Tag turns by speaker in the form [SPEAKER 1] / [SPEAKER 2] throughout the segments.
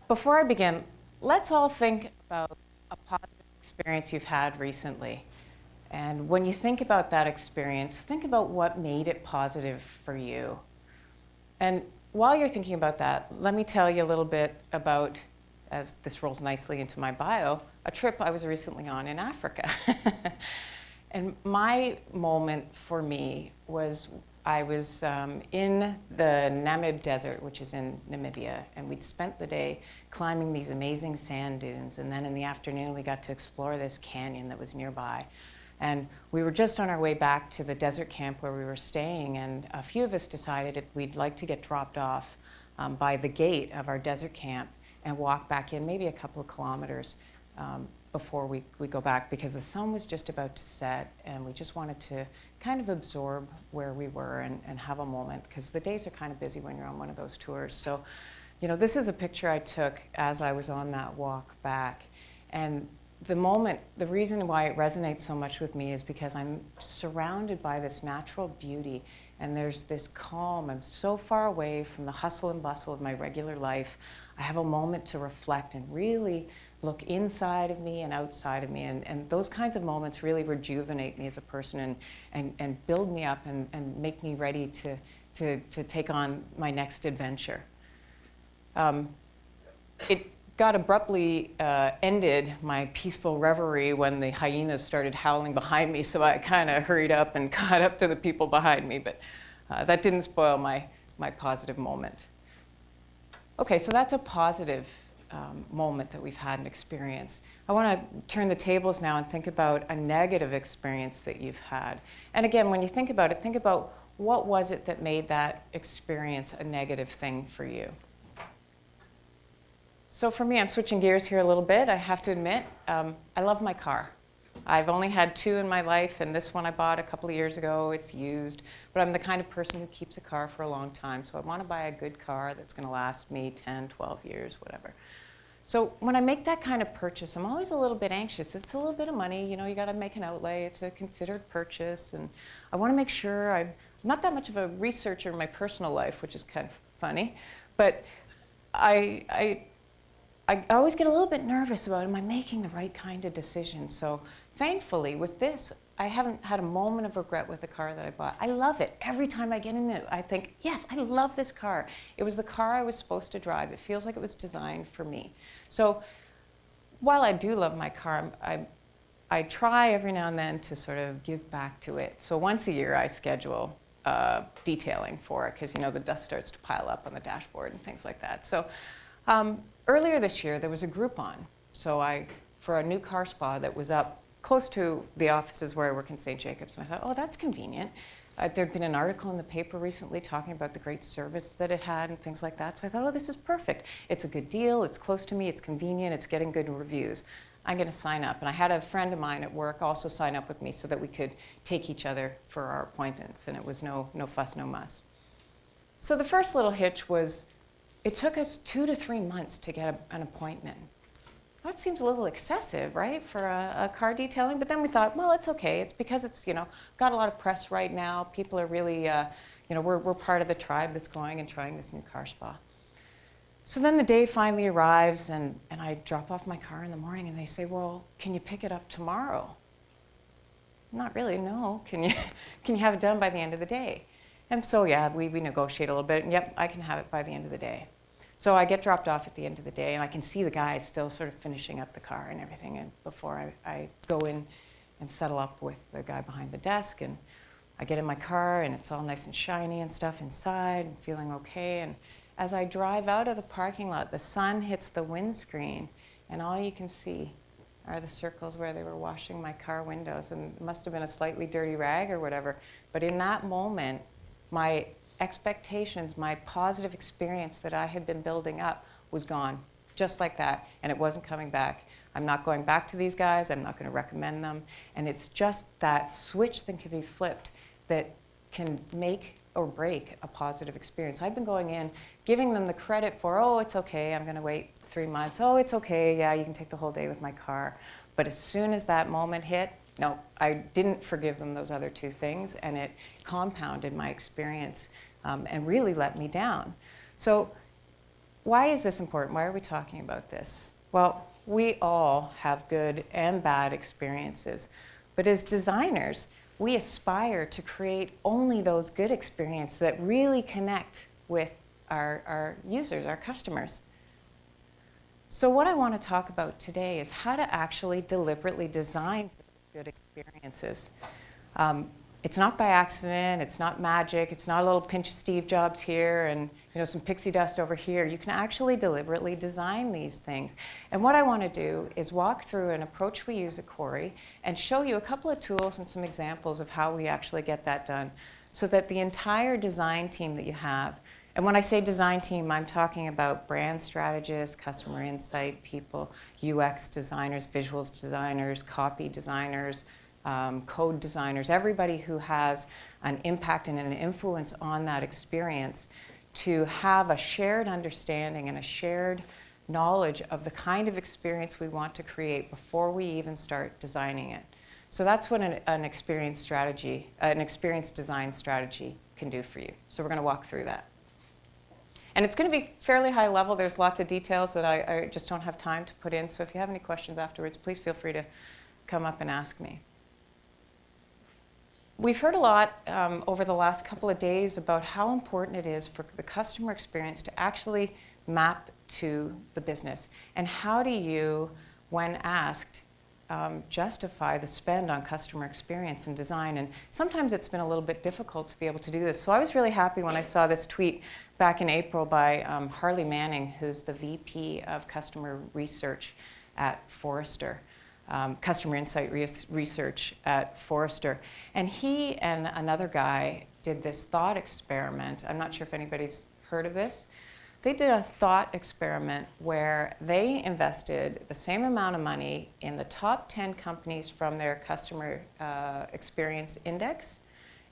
[SPEAKER 1] before I begin, let's all think about a positive experience you've had recently. And when you think about that experience, think about what made it positive for you. And while you're thinking about that, let me tell you a little bit about, as this rolls nicely into my bio, a trip I was recently on in Africa. And my moment for me was I was in the Namib Desert, which is in Namibia, and we'd spent the day climbing these amazing sand dunes, and then in the afternoon we got to explore this canyon that was nearby. And we were just on our way back to the desert camp where we were staying, and a few of us decided we'd like to get dropped off by the gate of our desert camp and walk back in maybe a couple of kilometers before we go back, because the sun was just about to set and we just wanted to kind of absorb where we were and have a moment, because the days are kind of busy when you're on one of those tours. So, you know, this is a picture I took as I was on that walk back. And the moment, the reason why it resonates so much with me is because I'm surrounded by this natural beauty, and there's this calm. I'm so far away from the hustle and bustle of my regular life. I have a moment to reflect and really look inside of me and outside of me, and those kinds of moments really rejuvenate me as a person and build me up and make me ready to take on my next adventure. It got abruptly ended, my peaceful reverie, when the hyenas started howling behind me, so I kind of hurried up and caught up to the people behind me, but that didn't spoil my positive moment. Okay, so that's a positive moment that we've had an experience. I want to turn the tables now and think about a negative experience that you've had. And again, when you think about it, think about what was it that made that experience a negative thing for you. So for me, I'm switching gears here a little bit. I have to admit, I love my car. I've only had two in my life, and this one I bought a couple of years ago. It's used, but I'm the kind of person who keeps a car for a long time, so I want to buy a good car that's going to last me 10, 12 years, whatever. So when I make that kind of purchase, I'm always a little bit anxious. It's a little bit of money, you know, you got to make an outlay. It's a considered purchase, and I want to make sure I'm not that much of a researcher in my personal life, which is kind of funny, but I always get a little bit nervous about, am I making the right kind of decision? So thankfully, with this, I haven't had a moment of regret with the car that I bought. I love it. Every time I get in it, I think, yes, I love this car. It was the car I was supposed to drive. It feels like it was designed for me. So while I do love my car, I try every now and then to sort of give back to it. So once a year, I schedule detailing for it, because, you know, the dust starts to pile up on the dashboard and things like that. So earlier this year, there was a Groupon. So for a new car spa that was up close to the offices where I work in St. Jacobs, and I thought, oh, that's convenient. There'd been an article in the paper recently talking about the great service that it had and things like that. So I thought, oh, this is perfect. It's a good deal. It's close to me. It's convenient. It's getting good reviews. I'm going to sign up. And I had a friend of mine at work also sign up with me so that we could take each other for our appointments. And it was no fuss, no muss. So the first little hitch was, it took us 2 to 3 months to get an appointment. That seems a little excessive, right, for a car detailing? But then we thought, well, it's okay. It's because it's, you know, got a lot of press right now. People are really, you know, we're part of the tribe that's going and trying this new car spa. So then the day finally arrives, and I drop off my car in the morning, and they say, well, can you pick it up tomorrow? Not really, no. Can you have it done by the end of the day? And so, yeah, we negotiate a little bit, and yep, I can have it by the end of the day. So I get dropped off at the end of the day, and I can see the guys still sort of finishing up the car and everything, and before I go in and settle up with the guy behind the desk, and I get in my car, and it's all nice and shiny and stuff inside, and feeling okay. And as I drive out of the parking lot, the sun hits the windscreen, and all you can see are the circles where they were washing my car windows, and it must have been a slightly dirty rag or whatever. But in that moment, my expectations, my positive experience that I had been building up was gone, just like that, and it wasn't coming back. I'm not going back to these guys. I'm not going to recommend them. And it's just that switch that can be flipped that can make or break a positive experience. I've been going in, giving them the credit for, oh, it's okay, I'm going to wait 3 months. Oh, it's okay, yeah, you can take the whole day with my car. But as soon as that moment hit, no, I didn't forgive them those other two things, and it compounded my experience and really let me down. So why is this important? Why are we talking about this? Well, we all have good and bad experiences, but as designers, we aspire to create only those good experiences that really connect with our users, our customers. So what I want to talk about today is how to actually deliberately design good experiences. It's not by accident, it's not magic, it's not a little pinch of Steve Jobs here and some pixie dust over here. You can actually deliberately design these things. And what I want to do is walk through an approach we use at Quarry and show you a couple of tools and some examples of how we actually get that done so that the entire design team that you have, and when I say design team, I'm talking about brand strategists, customer insight people, UX designers, visuals designers, copy designers, code designers, everybody who has an impact and an influence on that experience, to have a shared understanding and a shared knowledge of the kind of experience we want to create before we even start designing it. So that's what an experience design strategy can do for you. So we're going to walk through that. And it's going to be fairly high level. There's lots of details that I just don't have time to put in. So if you have any questions afterwards, please feel free to come up and ask me. We've heard a lot over the last couple of days about how important it is for the customer experience to actually map to the business. And how do you, when asked, justify the spend on customer experience and design? And sometimes it's been a little bit difficult to be able to do this. So I was really happy when I saw this tweet back in April by Harley Manning, who's the VP of Customer Research at Forrester. Customer Insight Research at Forrester. And he and another guy did this thought experiment. I'm not sure if anybody's heard of this. They did a thought experiment where they invested the same amount of money in the top 10 companies from their customer experience index,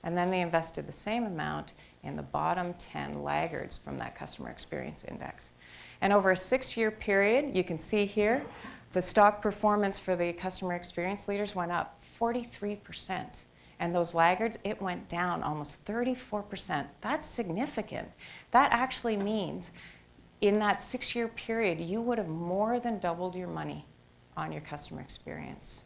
[SPEAKER 1] and then they invested the same amount in the bottom 10 laggards from that customer experience index. And over a 6-year period, you can see here, the stock performance for the customer experience leaders went up 43%. And those laggards, it went down almost 34%. That's significant. That actually means in that 6-year period, you would have more than doubled your money on your customer experience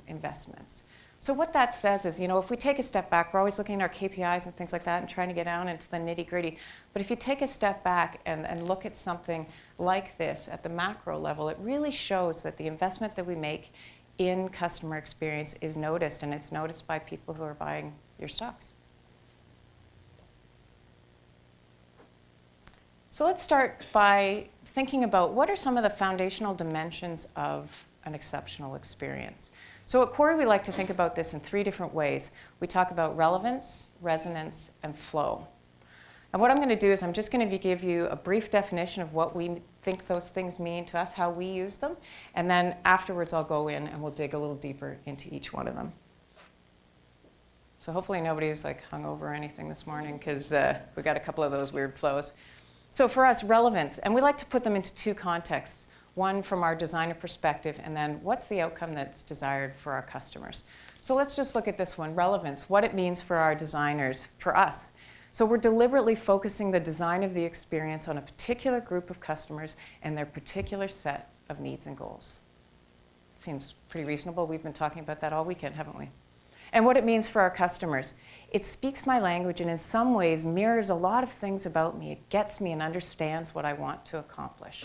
[SPEAKER 1] investments. So what that says is, if we take a step back, we're always looking at our KPIs and things like that and trying to get down into the nitty-gritty. But if you take a step back and look at something like this at the macro level, it really shows that the investment that we make in customer experience is noticed, and it's noticed by people who are buying your stocks. So let's start by thinking about what are some of the foundational dimensions of an exceptional experience. So at Quarry, we like to think about this in 3 different ways. We talk about relevance, resonance, and flow. And what I'm going to do is I'm just going to give you a brief definition of what we think those things mean to us, how we use them, and then afterwards I'll go in and we'll dig a little deeper into each one of them. So hopefully nobody's hung over or anything this morning, because we got a couple of those weird flows. So for us, relevance, and we like to put them into 2 contexts. One from our designer perspective, and then what's the outcome that's desired for our customers. So let's just look at this one, relevance, what it means for our designers, for us. So we're deliberately focusing the design of the experience on a particular group of customers and their particular set of needs and goals. Seems pretty reasonable. We've been talking about that all weekend, haven't we? And what it means for our customers. It speaks my language and in some ways mirrors a lot of things about me. It gets me and understands what I want to accomplish.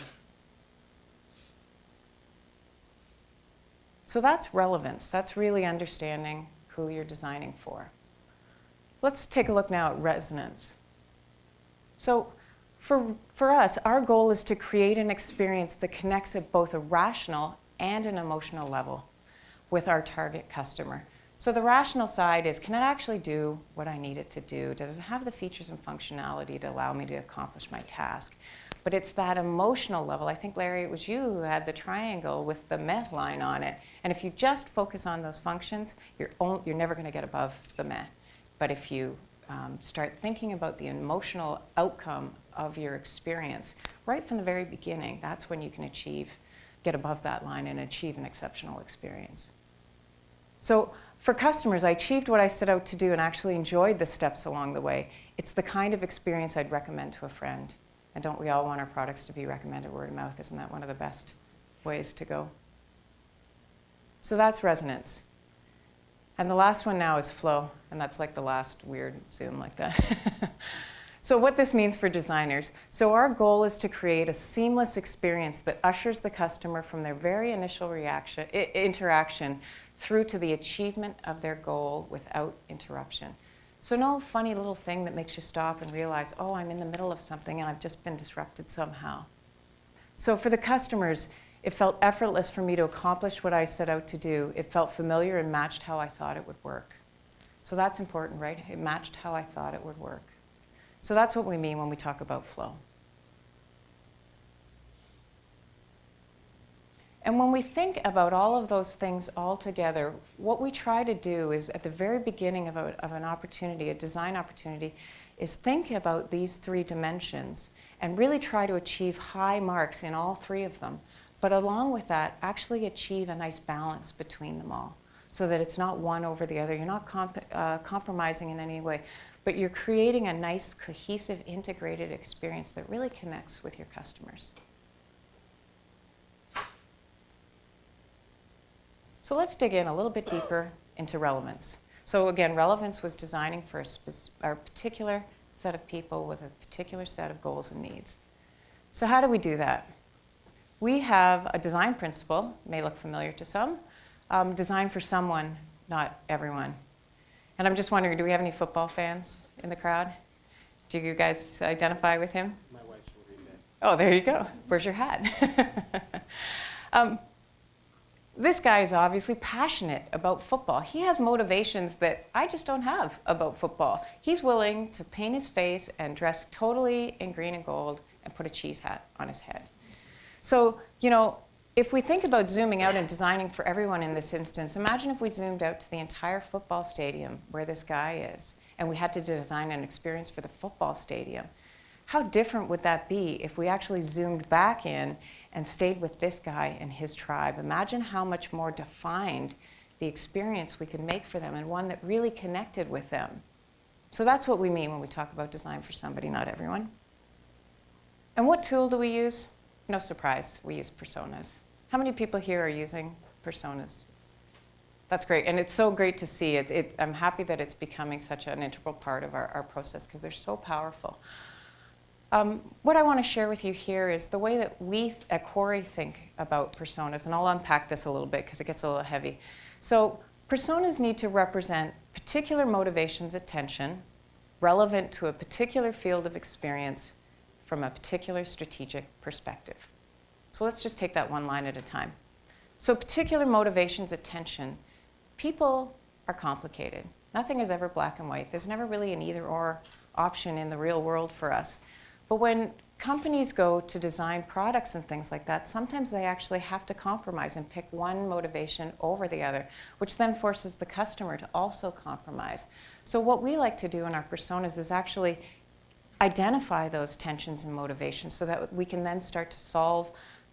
[SPEAKER 1] So that's relevance. That's really understanding who you're designing for. Let's take a look now at resonance. So for us, our goal is to create an experience that connects at both a rational and an emotional level with our target customer. So the rational side is, can it actually do what I need it to do? Does it have the features and functionality to allow me to accomplish my task? But it's that emotional level. I think, Larry, it was you who had the triangle with the meh line on it. And if you just focus on those functions, you're never going to get above the meh. But if you start thinking about the emotional outcome of your experience right from the very beginning, that's when you can get above that line and achieve an exceptional experience. So for customers, I achieved what I set out to do and actually enjoyed the steps along the way. It's the kind of experience I'd recommend to a friend And don't we all want our products to be recommended word of mouth? Isn't that one of the best ways to go? So that's resonance. And the last one now is flow, and that's like the last weird Zoom like that. So what this means for designers. So our goal is to create a seamless experience that ushers the customer from their very initial interaction through to the achievement of their goal without interruption. So no funny little thing that makes you stop and realize, oh, I'm in the middle of something and I've just been disrupted somehow. So for the customers, it felt effortless for me to accomplish what I set out to do. It felt familiar and matched how I thought it would work. So that's important, right? It matched how I thought it would work. So that's what we mean when we talk about flow. And when we think about all of those things all together, what we try to do is at the very beginning of an opportunity, a design opportunity, is think about these three dimensions and really try to achieve high marks in all three of them. But along with that, actually achieve a nice balance between them all so that it's not one over the other. You're not compromising in any way, but you're creating a nice, cohesive, integrated experience that really connects with your customers. So let's dig in a little bit deeper into relevance. So again, relevance was designing for a particular set of people with a particular set of goals and needs. So how do we do that? We have a design principle, may look familiar to some, design for someone, not everyone. And I'm just wondering, do we have any football fans in the crowd? Do you guys identify with him?
[SPEAKER 2] My wife's from Green Bay.
[SPEAKER 1] Oh, there you go. Where's your hat? This guy is obviously passionate about football. He has motivations that I just don't have about football. He's willing to paint his face and dress totally in green and gold and put a cheese hat on his head. So, you know, if we think about zooming out and designing for everyone in this instance, imagine if we zoomed out to the entire football stadium where this guy is, and we had to design an experience for the football stadium. How different would that be if we actually zoomed back in and stayed with this guy and his tribe? Imagine how much more defined the experience we could make for them and one that really connected with them. So that's what we mean when we talk about design for somebody, not everyone. And what tool do we use? No surprise, we use personas. How many people here are using personas? That's great, and it's so great to see it. I'm happy that it's becoming such an integral part of our process because they're so powerful. What I want to share with you here is the way that we at Quarry think about personas, and I'll unpack this a little bit because it gets a little heavy. So personas need to represent particular motivations, attention, relevant to a particular field of experience from a particular strategic perspective. So let's just take that one line at a time. So particular motivations, attention. People are complicated. Nothing is ever black and white. There's never really an either-or option in the real world for us. But when companies go to design products and things like that, sometimes they actually have to compromise and pick one motivation over the other, which then forces the customer to also compromise. So what we like to do in our personas is actually identify those tensions and motivations so that we can then start to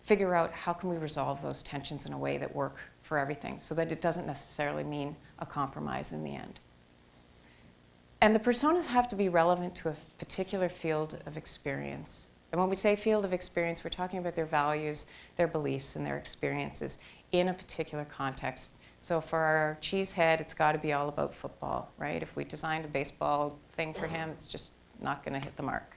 [SPEAKER 1] figure out how can we resolve those tensions in a way that work for everything so that it doesn't necessarily mean a compromise in the end. And the personas have to be relevant to a particular field of experience. And when we say field of experience, we're talking about their values, their beliefs, and their experiences in a particular context. So for our cheesehead, it's got to be all about football, right? If we designed a baseball thing for him, it's just not going to hit the mark.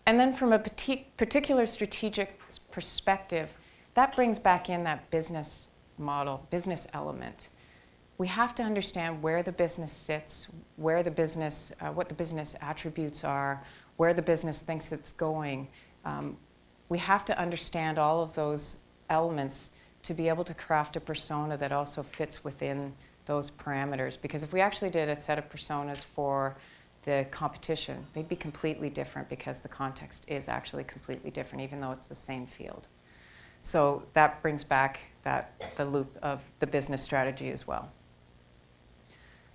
[SPEAKER 1] And then from a particular strategic perspective, that brings back in that business model, business element. We have to understand where the business sits, where the business, what the business attributes are, where the business thinks it's going. We have to understand all of those elements to be able to craft a persona that also fits within those parameters. Because if we actually did a set of personas for the competition, they'd be completely different because the context is actually completely different, even though it's the same field. So that brings back the loop of the business strategy as well.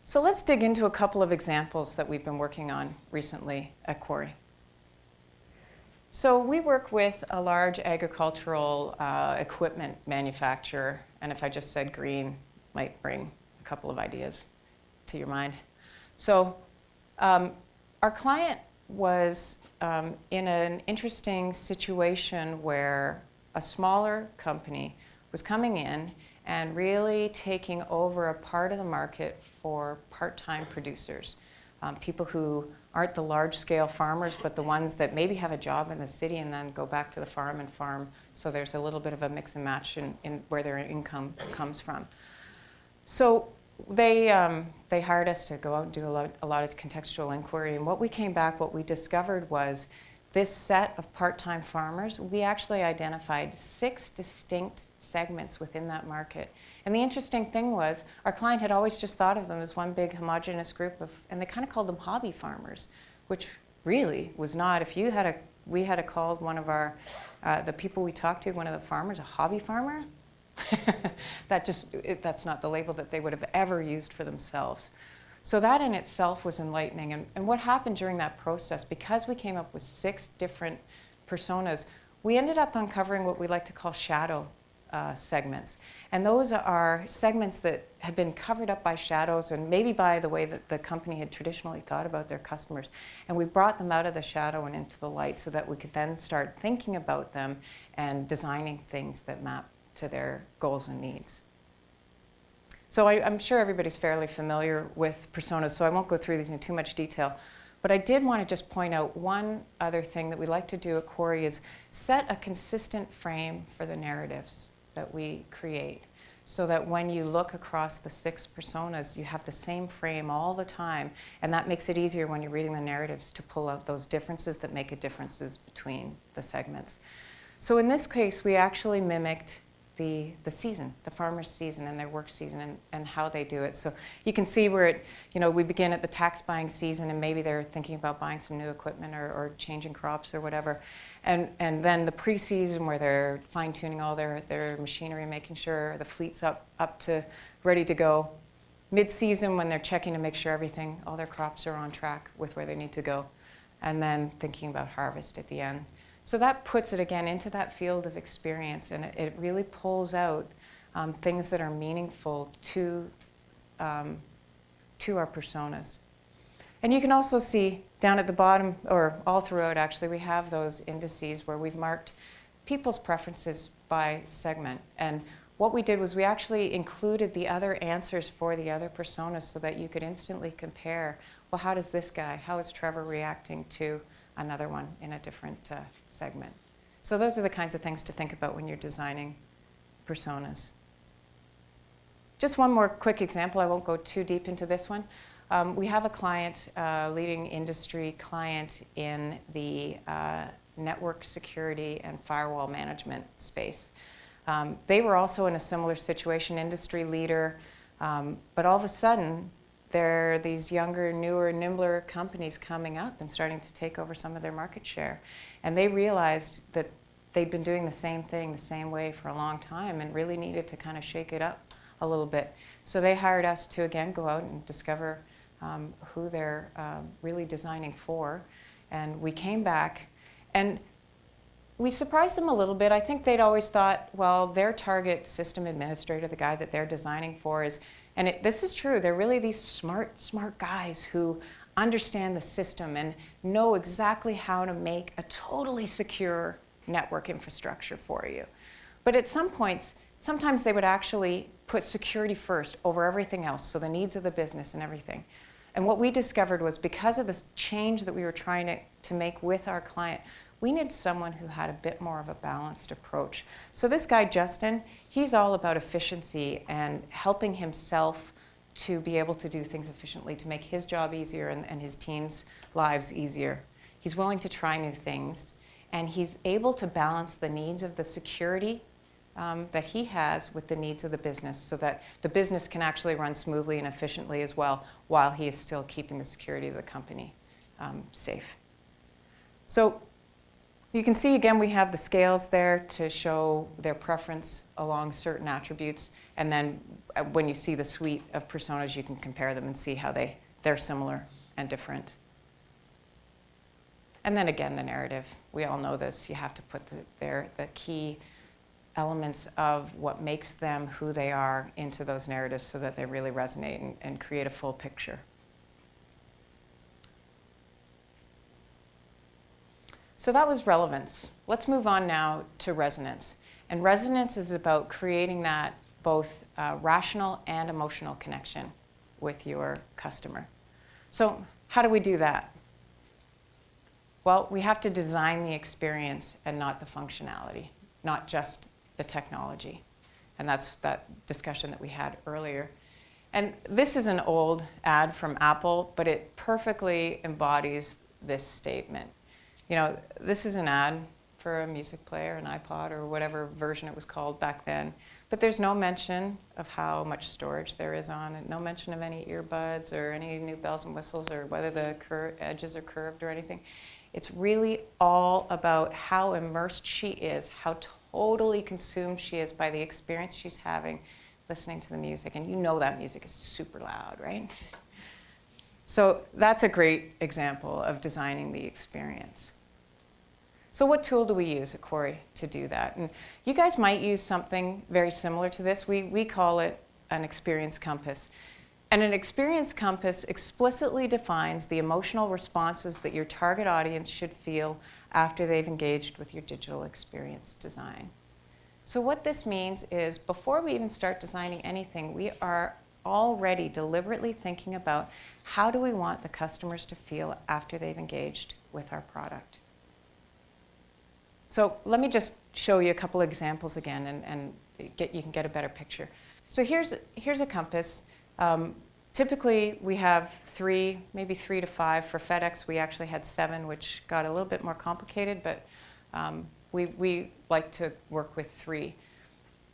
[SPEAKER 1] So let's dig into a couple of examples that we've been working on recently at Quarry. So we work with a large agricultural equipment manufacturer, and if I just said green, might bring a couple of ideas to your mind. So our client was in an interesting situation where a smaller company was coming in and really taking over a part of the market for part-time producers, people who aren't the large-scale farmers, but the ones that maybe have a job in the city and then go back to the farm and farm. So there's a little bit of a mix and match in where their income comes from. So they hired us to go out and do a lot of contextual inquiry. And what we discovered was this set of part-time farmers, we actually identified 6 distinct segments within that market. And the interesting thing was, our client had always just thought of them as one big homogenous group of, and they kind of called them hobby farmers, which really was not. We had called one of our, the people we talked to, one of the farmers, a hobby farmer. That's not the label that they would have ever used for themselves. So that in itself was enlightening. And what happened during that process, because we came up with 6 different personas, we ended up uncovering what we like to call shadow segments. And those are segments that had been covered up by shadows and maybe by the way that the company had traditionally thought about their customers. And we brought them out of the shadow and into the light so that we could then start thinking about them and designing things that map to their goals and needs. So I'm sure everybody's fairly familiar with personas, so I won't go through these in too much detail. But I did want to just point out one other thing that we like to do at Quarry is set a consistent frame for the narratives that we create, so that when you look across the 6 personas, you have the same frame all the time, and that makes it easier when you're reading the narratives to pull out those differences that make differences between the segments. So in this case, we actually mimicked the season, the farmer's season and their work season and how they do it. So you can see where we begin at the tax buying season and maybe they're thinking about buying some new equipment or changing crops or whatever. And then the pre-season where they're fine-tuning all their machinery, making sure the fleet's up to ready to go. Mid-season when they're checking to make sure all their crops are on track with where they need to go. And then thinking about harvest at the end. So that puts it again into that field of experience, and it really pulls out things that are meaningful to our personas. And you can also see down at the bottom, or all throughout actually, we have those indices where we've marked people's preferences by segment. And what we did was we actually included the other answers for the other personas so that you could instantly compare, well, how is Trevor reacting to another one in a different segment. So those are the kinds of things to think about when you're designing personas. Just one more quick example. I won't go too deep into this one. We have a client, leading industry client in the network security and firewall management space. They were also in a similar situation, industry leader, but all of a sudden, there are these younger, newer, nimbler companies coming up and starting to take over some of their market share. And they realized that they'd been doing the same thing the same way for a long time and really needed to kind of shake it up a little bit. So they hired us to, again, go out and discover who they're really designing for. And we came back, and we surprised them a little bit. I think they'd always thought, well, their target system administrator, the guy that they're designing for, this is true, they're really these smart guys who understand the system and know exactly how to make a totally secure network infrastructure for you. But at some points, sometimes they would actually put security first over everything else, so the needs of the business and everything. And what we discovered was because of this change that we were trying to make with our client, we need someone who had a bit more of a balanced approach. So this guy, Justin, he's all about efficiency and helping himself to be able to do things efficiently, to make his job easier and his team's lives easier. He's willing to try new things, and he's able to balance the needs of the security that he has with the needs of the business so that the business can actually run smoothly and efficiently as well while he is still keeping the security of the company safe. So you can see, again, we have the scales there to show their preference along certain attributes. And then when you see the suite of personas, you can compare them and see how they're similar and different. And then again, the narrative. We all know this. You have to put the key elements of what makes them who they are into those narratives so that they really resonate and create a full picture. So that was relevance. Let's move on now to resonance. And resonance is about creating that both rational and emotional connection with your customer. So how do we do that? Well, we have to design the experience and not the functionality, not just the technology. And that's that discussion that we had earlier. And this is an old ad from Apple, but it perfectly embodies this statement. You know, this is an ad for a music player, an iPod, or whatever version it was called back then. But there's no mention of how much storage there is on it, no mention of any earbuds or any new bells and whistles or whether the edges are curved or anything. It's really all about how immersed she is, how totally consumed she is by the experience she's having listening to the music. And you know that music is super loud, right? So that's a great example of designing the experience. So what tool do we use at Quarry to do that? And you guys might use something very similar to this. We call it an experience compass. And an experience compass explicitly defines the emotional responses that your target audience should feel after they've engaged with your digital experience design. So what this means is before we even start designing anything, we are already deliberately thinking about how do we want the customers to feel after they've engaged with our product. So let me just show you a couple examples again, and you can get a better picture. So here's a compass. Typically, we have maybe three to five. For FedEx, we actually had 7, which got a little bit more complicated, but we like to work with 3.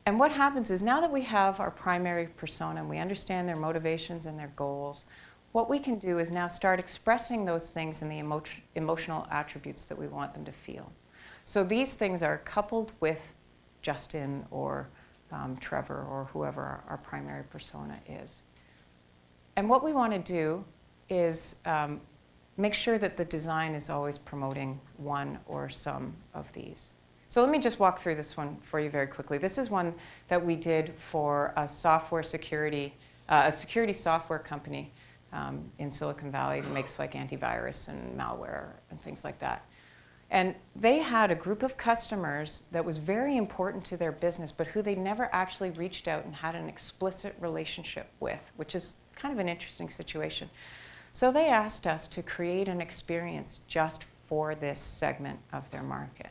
[SPEAKER 1] And what happens is now that we have our primary persona and we understand their motivations and their goals, what we can do is now start expressing those things in the emotional attributes that we want them to feel. So these things are coupled with Justin or Trevor or whoever our primary persona is. And what we want to do is make sure that the design is always promoting one or some of these. So let me just walk through this one for you very quickly. This is one that we did for a security software company in Silicon Valley that makes like antivirus and malware and things like that. And they had a group of customers that was very important to their business, but who they never actually reached out and had an explicit relationship with, which is kind of an interesting situation. So they asked us to create an experience just for this segment of their market.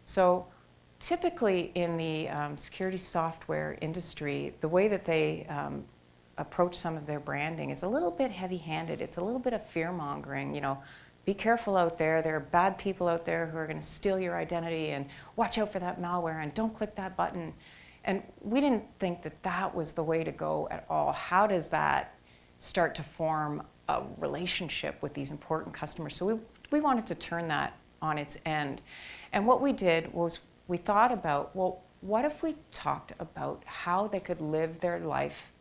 [SPEAKER 1] So typically in the security software industry, the way that they approach some of their branding is a little bit heavy-handed. It's a little bit of fear-mongering, you know. Be careful out there. There are bad people out there who are going to steal your identity, and watch out for that malware, and don't click that button. And we didn't think that that was the way to go at all. How does that start to form a relationship with these important customers? So we wanted to turn that on its end. And what we did was we thought about, well, what if we talked about how they could live their life,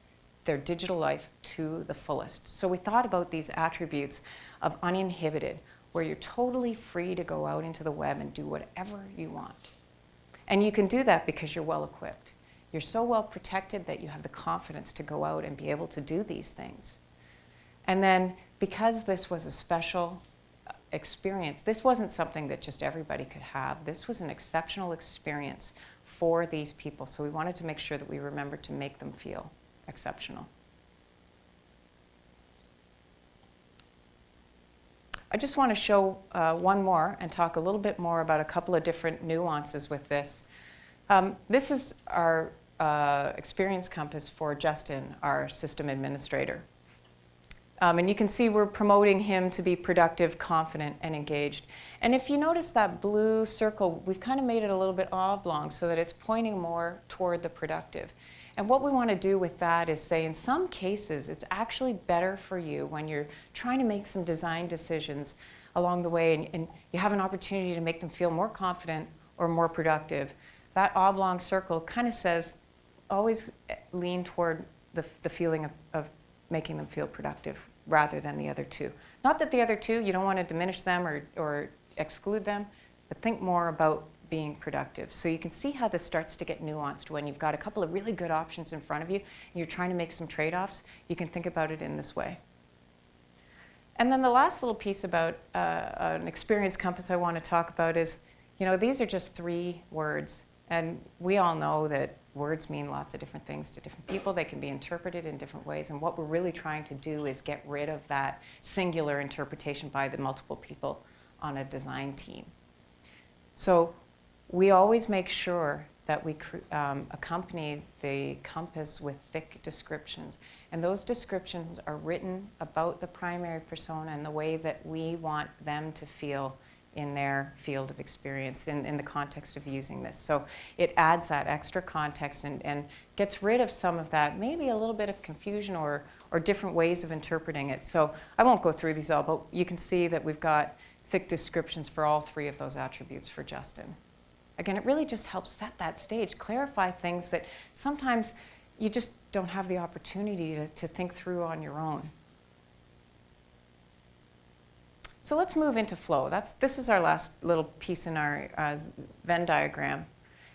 [SPEAKER 1] their digital life, to the fullest? So we thought about these attributes of uninhibited, where you're totally free to go out into the web and do whatever you want. And you can do that because you're well equipped. You're so well protected that you have the confidence to go out and be able to do these things. And then because this was a special experience, this wasn't something that just everybody could have. This was an exceptional experience for these people. So we wanted to make sure that we remembered to make them feel exceptional. I just want to show one more and talk a little bit more about a couple of different nuances with this. This is our experience compass for Justin, our system administrator. And you can see we're promoting him to be productive, confident, and engaged. And if you notice that blue circle, we've kind of made it a little bit oblong so that it's pointing more toward the productive. And what we want to do with that is say, in some cases, it's actually better for you when you're trying to make some design decisions along the way and you have an opportunity to make them feel more confident or more productive. That oblong circle kind of says, always lean toward the feeling of making them feel productive rather than the other two. Not that the other two, you don't want to diminish them or exclude them, but think more about being productive. So you can see how this starts to get nuanced when you've got a couple of really good options in front of you and you're trying to make some trade-offs. You can think about it in this way. And then the last little piece about an experience compass I want to talk about is, these are just 3 words. And we all know that words mean lots of different things to different people. They can be interpreted in different ways. And what we're really trying to do is get rid of that singular interpretation by the multiple people on a design team. So we always make sure that we accompany the compass with thick descriptions. And those descriptions are written about the primary persona and the way that we want them to feel in their field of experience in the context of using this. So it adds that extra context and gets rid of some of that, maybe a little bit of confusion or different ways of interpreting it. So I won't go through these all, but you can see that we've got thick descriptions for all 3 of those attributes for Justin. Again, it really just helps set that stage, clarify things that sometimes you just don't have the opportunity to think through on your own. So let's move into flow. This is our last little piece in our Venn diagram.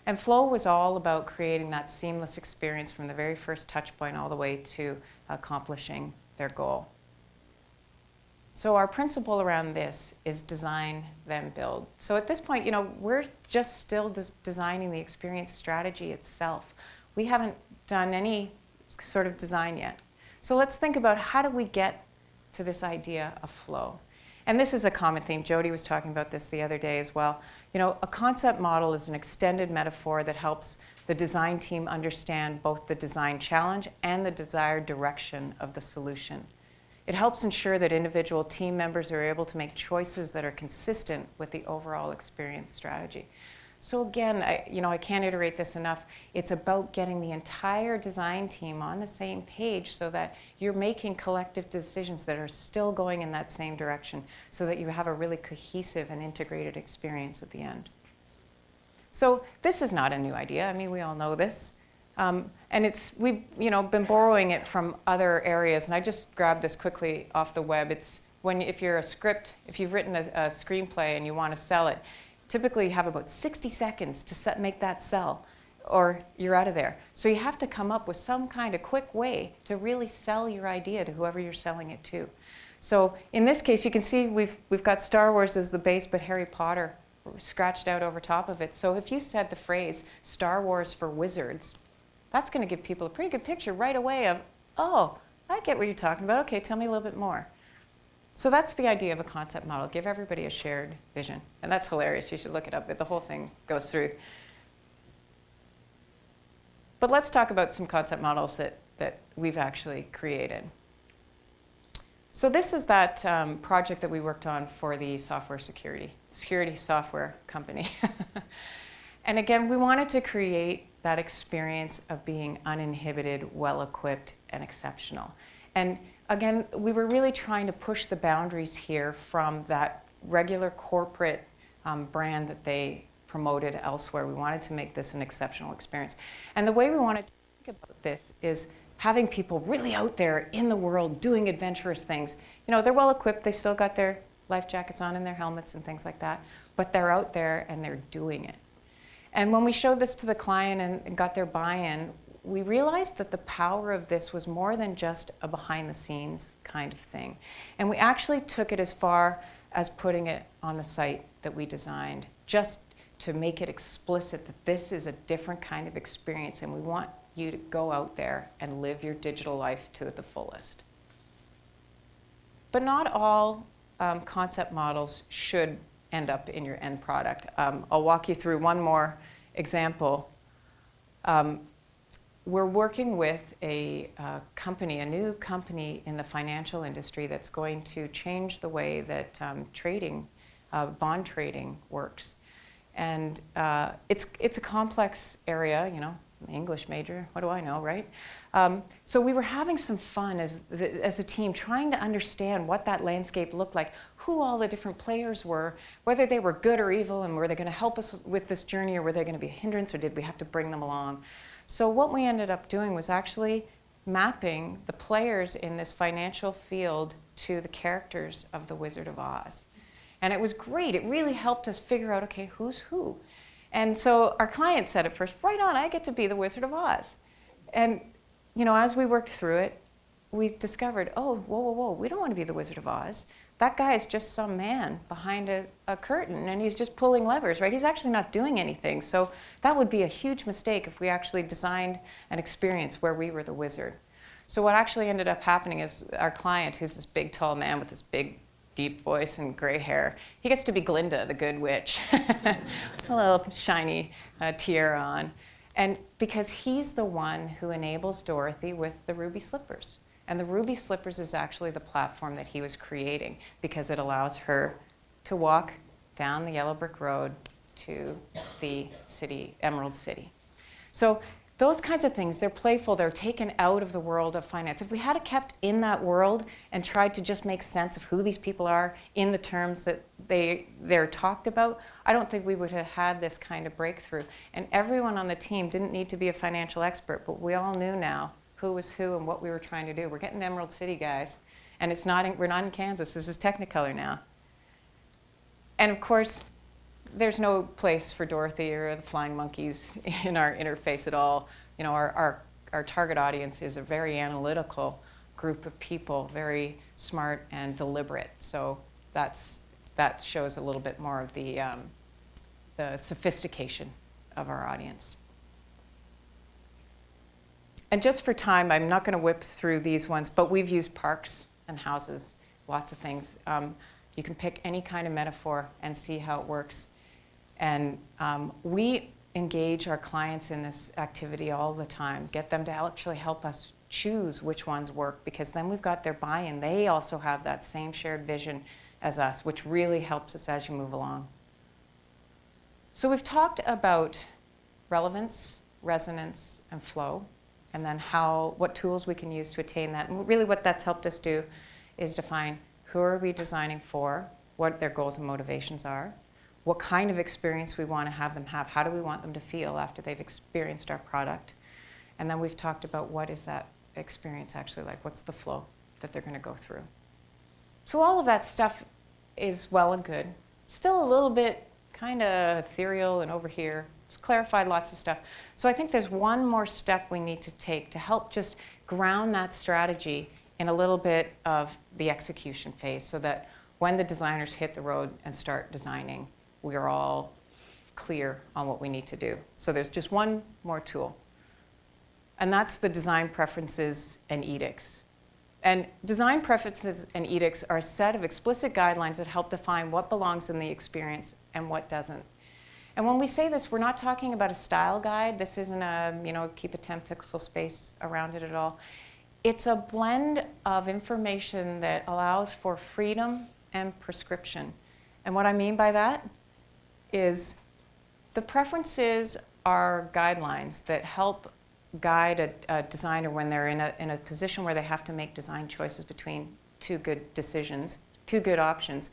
[SPEAKER 1] And flow was all about creating that seamless experience from the very first touch point all the way to accomplishing their goal. So our principle around this is design, then build. So at this point, we're just still designing the experience strategy itself. We haven't done any sort of design yet. So let's think about how do we get to this idea of flow. And this is a common theme. Jody was talking about this the other day as well. A concept model is an extended metaphor that helps the design team understand both the design challenge and the desired direction of the solution. It helps ensure that individual team members are able to make choices that are consistent with the overall experience strategy. So again, I can't iterate this enough. It's about getting the entire design team on the same page so that you're making collective decisions that are still going in that same direction so that you have a really cohesive and integrated experience at the end. So this is not a new idea. I mean, we all know this. And we've been borrowing it from other areas. And I just grabbed this quickly off the web. It's if you've written a screenplay and you want to sell it, typically you have about 60 seconds to make that sell, or you're out of there. So you have to come up with some kind of quick way to really sell your idea to whoever you're selling it to. So in this case, you can see we've got Star Wars as the base, but Harry Potter scratched out over top of it. So if you said the phrase Star Wars for wizards, that's going to give people a pretty good picture right away of, oh, I get what you're talking about. Okay, tell me a little bit more. So that's the idea of a concept model. Give everybody a shared vision. And that's hilarious. You should look it up. The whole thing goes through. But let's talk about some concept models that we've actually created. So this is that project that we worked on for the security software company. And again, we wanted to create that experience of being uninhibited, well-equipped, and exceptional. And again, we were really trying to push the boundaries here from that regular corporate brand that they promoted elsewhere. We wanted to make this an exceptional experience. And the way we wanted to think about this is having people really out there in the world doing adventurous things. They're well-equipped. They still got their life jackets on and their helmets and things like that. But they're out there and they're doing it. And when we showed this to the client and got their buy-in, we realized that the power of this was more than just a behind-the-scenes kind of thing. And we actually took it as far as putting it on the site that we designed, just to make it explicit that this is a different kind of experience, and we want you to go out there and live your digital life to the fullest. But not all concept models should end up in your end product. I'll walk you through one more example. We're working with a new company in the financial industry that's going to change the way that bond trading works. And it's a complex area, I'm an English major, what do I know, right? So we were having some fun as a team trying to understand what that landscape looked like, who all the different players were, whether they were good or evil, and were they going to help us with this journey, or were they going to be a hindrance, or did we have to bring them along? So what we ended up doing was actually mapping the players in this financial field to the characters of The Wizard of Oz. And it was great. It really helped us figure out, okay, who's who? And so our client said at first, right on, I get to be the Wizard of Oz. And as we worked through it, we discovered, oh, whoa, whoa, whoa, we don't want to be the Wizard of Oz. That guy is just some man behind a curtain, and he's just pulling levers, right? He's actually not doing anything. So that would be a huge mistake if we actually designed an experience where we were the wizard. So what actually ended up happening is our client, who's this big, tall man with this big, deep voice and gray hair, he gets to be Glinda, the good witch. A little shiny tiara on. And because he's the one who enables Dorothy with the ruby slippers. And the ruby slippers is actually the platform that he was creating because it allows her to walk down the yellow brick road to the city, Emerald City. So those kinds of things, they're playful, they're taken out of the world of finance. If we had kept in that world and tried to just make sense of who these people are in the terms that they're talked about, I don't think we would have had this kind of breakthrough. And everyone on the team didn't need to be a financial expert, but we all knew now who was who and what we were trying to do. We're getting to Emerald City, guys. And we're not in Kansas. This is Technicolor now. And of course, there's no place for Dorothy or the flying monkeys in our interface at all. You know, our target audience is a very analytical group of people, very smart and deliberate. So that shows a little bit more of the sophistication of our audience. And just for time, I'm not going to whip through these ones, but we've used parks and houses, lots of things. You can pick any kind of metaphor and see how it works. And we engage our clients in this activity all the time, get them to actually help us choose which ones work, because then we've got their buy-in. They also have that same shared vision as us, which really helps us as you move along. So we've talked about relevance, resonance, and flow, and then what tools we can use to attain that. And really what that's helped us do is define who are we designing for, what their goals and motivations are, what kind of experience we want to have them have, how do we want them to feel after they've experienced our product. And then we've talked about what is that experience actually like, what's the flow that they're going to go through. So all of that stuff is well and good. Still a little bit kind of ethereal and over here. It's clarified lots of stuff. So I think there's one more step we need to take to help just ground that strategy in a little bit of the execution phase, so that when the designers hit the road and start designing, we're all clear on what we need to do. So there's just one more tool, and that's the design preferences and edicts. And design preferences and edicts are a set of explicit guidelines that help define what belongs in the experience and what doesn't. And when we say this, we're not talking about a style guide. This isn't a, keep a 10-pixel space around it at all. It's a blend of information that allows for freedom and prescription. And what I mean by that is the preferences are guidelines that help guide a designer when they're in a position where they have to make design choices between two good options.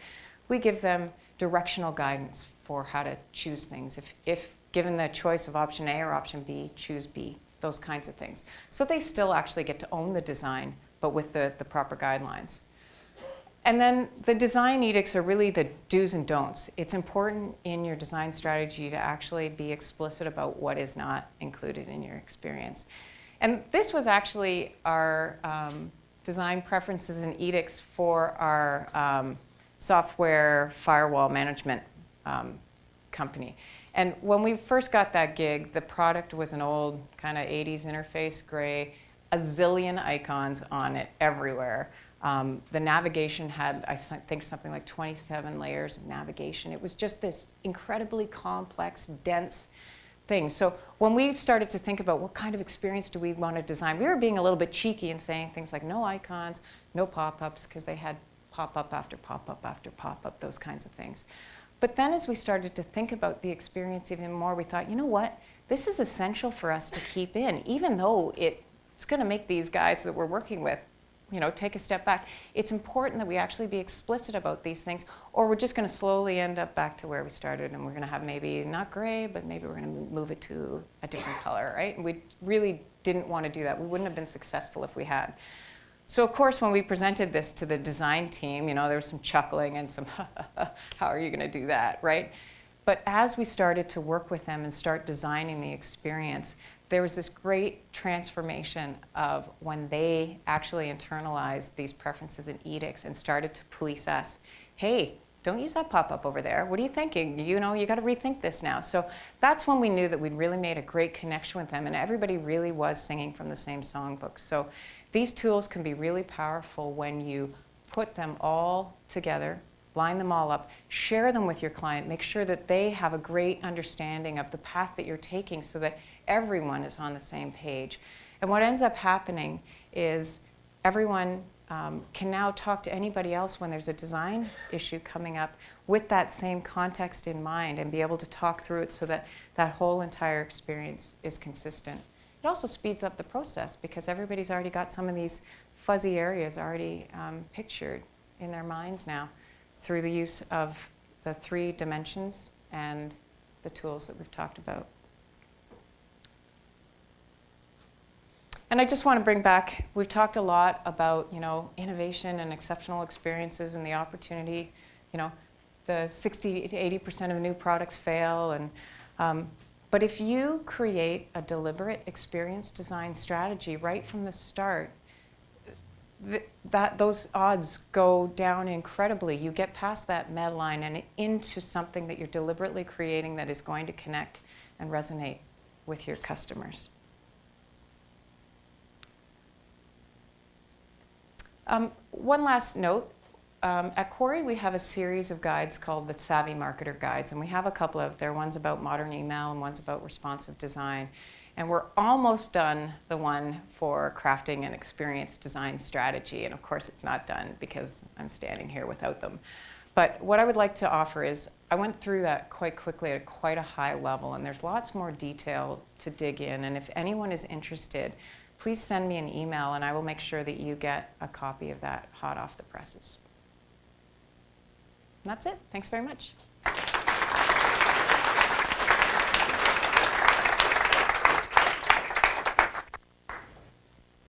[SPEAKER 1] We give them directional guidance for how to choose things. If given the choice of option A or option B, choose B, those kinds of things. So they still actually get to own the design, but with the proper guidelines. And then the design edicts are really the do's and don'ts. It's important in your design strategy to actually be explicit about what is not included in your experience. And this was actually our design preferences and edicts for our software firewall management company. And when we first got that gig, the product was an old kind of 80s interface, gray, a zillion icons on it everywhere. The navigation had, I think, something like 27 layers of navigation. It was just this incredibly complex, dense thing. So when we started to think about what kind of experience do we want to design, we were being a little bit cheeky and saying things like no icons, no pop-ups, because they had pop-up after pop-up after pop-up, those kinds of things. But then as we started to think about the experience even more, we thought, you know what? This is essential for us to keep in, even though it's going to make these guys that we're working with take a step back. It's important that we actually be explicit about these things, or we're just going to slowly end up back to where we started, and we're going to have maybe not gray, but maybe we're going to move it to a different color, right? And we really didn't want to do that. We wouldn't have been successful if we had. So of course, when we presented this to the design team, there was some chuckling and some, how are you going to do that, right? But as we started to work with them and start designing the experience, there was this great transformation of when they actually internalized these preferences and edicts and started to police us. Hey, don't use that pop-up over there. What are you thinking? You know, you got to rethink this now. So that's when we knew that we'd really made a great connection with them, and everybody really was singing from the same songbook. So these tools can be really powerful when you put them all together, line them all up, share them with your client, make sure that they have a great understanding of the path that you're taking so that everyone is on the same page. And what ends up happening is everyone can now talk to anybody else when there's a design issue coming up with that same context in mind and be able to talk through it so that that whole entire experience is consistent. It also speeds up the process because everybody's already got some of these fuzzy areas already pictured in their minds now through the use of the 3 dimensions and the tools that we've talked about. And I just want to bring back, we've talked a lot about, you know, innovation and exceptional experiences and the opportunity, you know, the 60 to 80% of new products fail. And, but if you create a deliberate experience design strategy right from the start, those odds go down incredibly. You get past that med line and into something that you're deliberately creating that is going to connect and resonate with your customers. One last note, at Quarry we have a series of guides called the Savvy Marketer Guides, and we have a couple of, there are ones about modern email and ones about responsive design. And we're almost done the one for crafting an experience design strategy, and of course it's not done because I'm standing here without them. But what I would like to offer is, I went through that quite quickly at quite a high level, and there's lots more detail to dig in, and if anyone is interested, please send me an email and I will make sure that you get a copy of that hot off the presses. And that's it. Thanks very much.